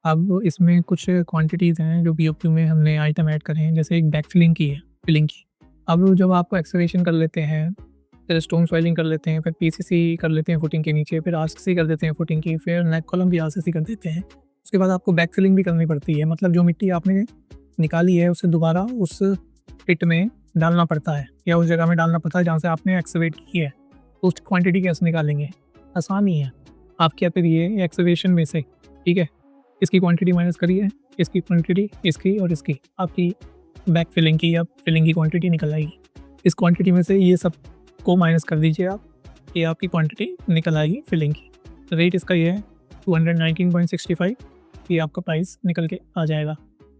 अब इसमें कुछ क्वांटिटीज़ हैं जो बीओक्यू में हमने आइटम ऐड करे हैं, जैसे एक बैक फिलिंग की है, फिलिंग की। अब जब आपको एक्सकवेशन कर लेते हैं, फिर स्टोन सॉइलिंग कर लेते हैं, फिर पीसीसी कर लेते हैं फुटिंग के नीचे, फिर आरसीसी कर देते हैं फुटिंग की, फिर नेक कॉलम भी आरसीसी कर देते हैं। उसके बाद आपको बैक फिलिंग भी करनी पड़ती है, मतलब जो मिट्टी आपने निकाली है उसे दोबारा उस पिट में डालना पड़ता है या उस जगह में डालना पड़ता है जहाँ से आपने एक्सकवेट की है। तो उस क्वांटिटी कैसे निकालेंगे? आसान ही है। आप क्या करिए एक्सकवेशन में से, ठीक है, इसकी क्वांटिटी माइनस करिए, इसकी क्वांटिटी, इसकी और इसकी, आपकी बैक फिलिंग की या फिलिंग की क्वांटिटी निकल आएगी। इस क्वांटिटी में से ये सब को माइनस कर दीजिए आप, ये आपकी क्वांटिटी निकल आएगी फिलिंग की। तो रेट इसका ये है 219.65, ये आपका प्राइस निकल के आ जाएगा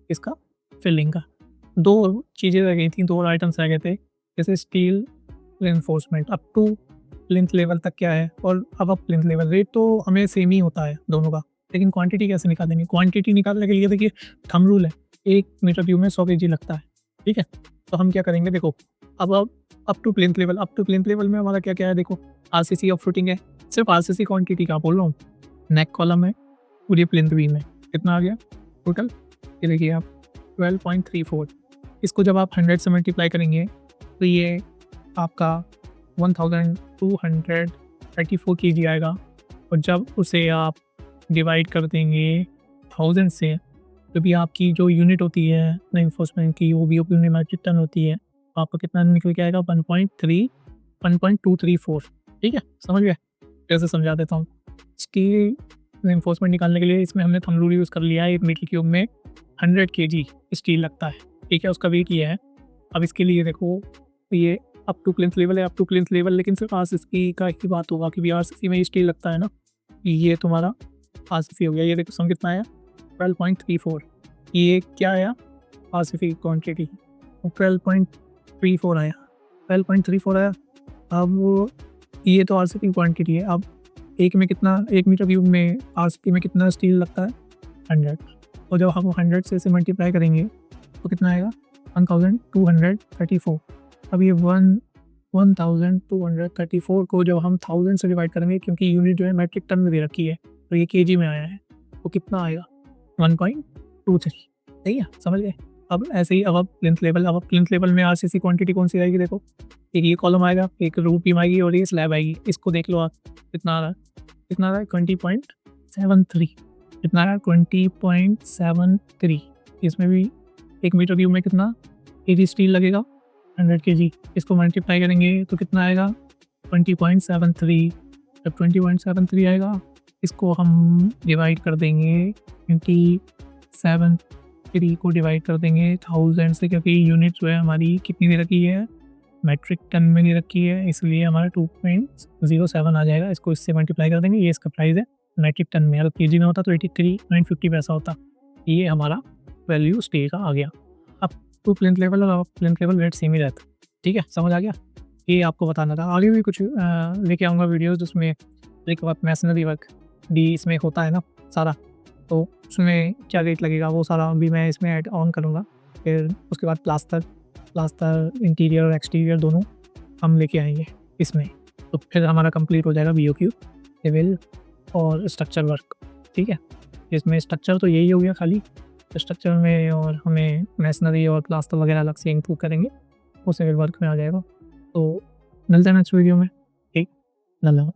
इसका फिलिंग का। 2 चीज़ें रह गई थी, 2 आइटम्स रह गए थे, जैसे steel reinforcement up to plinth level तक क्या है और अब प्लिंथ लेवल। रेट तो हमें सेम ही होता है दोनों का, लेकिन क्वांटिटी कैसे निकालेंगे? क्वांटिटी निकालने के लिए देखिए थंब रूल है, 1 मीटर क्यूब में 100 केजी लगता है, ठीक है? तो हम क्या करेंगे, देखो अब up to plinth level, up to plinth level में हमारा क्या-क्या है, देखो आरसीसी ऑफ फुटिंग है, सिर्फ आरसीसी क्वांटिटी का बोल रहा हूँ, नेक कॉलम है और ये प्लिंथ बीम है। कितना आ गया टोटल? ये देखिए आप 12.34। इसको जब आप 100 से मल्टीप्लाई करेंगे तो ये आपका 1234 केजी आएगा, और जब उसे आप डिवाइड कर देंगे 1000 से, तो भी आपकी जो यूनिट होती है रिइंफोर्समेंट की वो बीओक्यू में मीट्रिक टन होती है, तो आपका कितना निकल के आएगा 1.234। ठीक है, समझ गए? कैसे समझा देता हूँ। स्टील रिइंफोर्समेंट निकालने के लिए इसमें हमने थंब रूल यूज़ कर लिया है। 1 मीटर क्यूब में 100 केजी स्टील लगता है, ठीक है, उसका वेट ये है। अब इसके लिए देखो ये अप टू प्लिंथ लेवल है, अप टू प्लिंथ लेवल, लेकिन सिर्फ आरसीसी का ही बात होगा क्योंकि आरसीसी में स्टील लगता है ना। ये तुम्हारा आरसीसी हो गया। ये देखो सम कितना आया 12.34। ये क्या आया आरसीसी क्वांटिटी 12.34 आया, 12.34 आया। अब ये तो आरसीसी क्वांटिटी है। अब एक में कितना, 1 मीटर क्यूब में आरसीसी में कितना स्टील लगता है 100, और जब हम 100 से इसे मल्टीप्लाई करेंगे तो कितना आएगा 1234। अब ये 1234 को जब हम 1000 से डिवाइड करेंगे, क्योंकि यूनिट जो है मैट्रिक टन में दे रखी है, तो ये केजी में आया है, तो कितना आएगा 1.23। सही है, समझ गए? अब ऐसे ही अब प्लिंथ लेवल में आरसीसी क्वांटिटी कौन सी आएगी, देखो एक ये कॉलम आएगा, एक रूफ बीम आएगी और ये स्लैब आएगी। इसको देख लो आप कितना आ रहा है, कितना आ रहा है 20.73। कितना आ रहा है 20.73। इसमें भी 1 मीटर क्यूब में कितना केजी स्टील लगेगा 100 केजी। इसको मल्टीप्लाई करेंगे तो कितना आएगा 20.73। जब 20.73 आएगा, इसको हम डिवाइड कर देंगे 27 को डिवाइड कर देंगे 1000 से, क्योंकि यूनिट जो है हमारी कितनी दे रखी है मैट्रिक टन में दे रखी है, इसलिए हमारा 2.07 आ जाएगा। इसको इससे मल्टीप्लाई कर देंगे, ये इसका प्राइस है मैट्रिक टन में। अगर केजी में होता तो 83.50 पैसा होता। ये हमारा वैल्यू स्टील का आ गया। अब टू प्लिंथ लेवल और प्लिंथ लेवल रेट सेम ही रहता, ठीक है, समझ आ गया? ये आपको बताना था। आगे भी कुछ लेके आऊँगा वीडियोज़ जिसमें एक बात मैसनरी वर्क भी इसमें होता है ना सारा, तो उसमें क्या रेट लगेगा वो सारा भी मैं इसमें ऐड ऑन करूँगा। फिर उसके बाद प्लास्टर इंटीरियर और एक्सटीरियर दोनों हम लेके आएंगे इसमें, तो फिर हमारा कंप्लीट हो जाएगा बीओक्यू सिविल और स्ट्रक्चर वर्क, ठीक है। इसमें स्ट्रक्चर तो यही हो गया खाली, स्ट्रक्चर में और हमें मैसनरी और प्लास्टर वगैरह अलग से इंक्लूड करेंगे, वो सिविल वर्क में आ जाएगा। तो मिलते हैं नेक्स्ट वीडियो में, ठीक, धन्यवाद।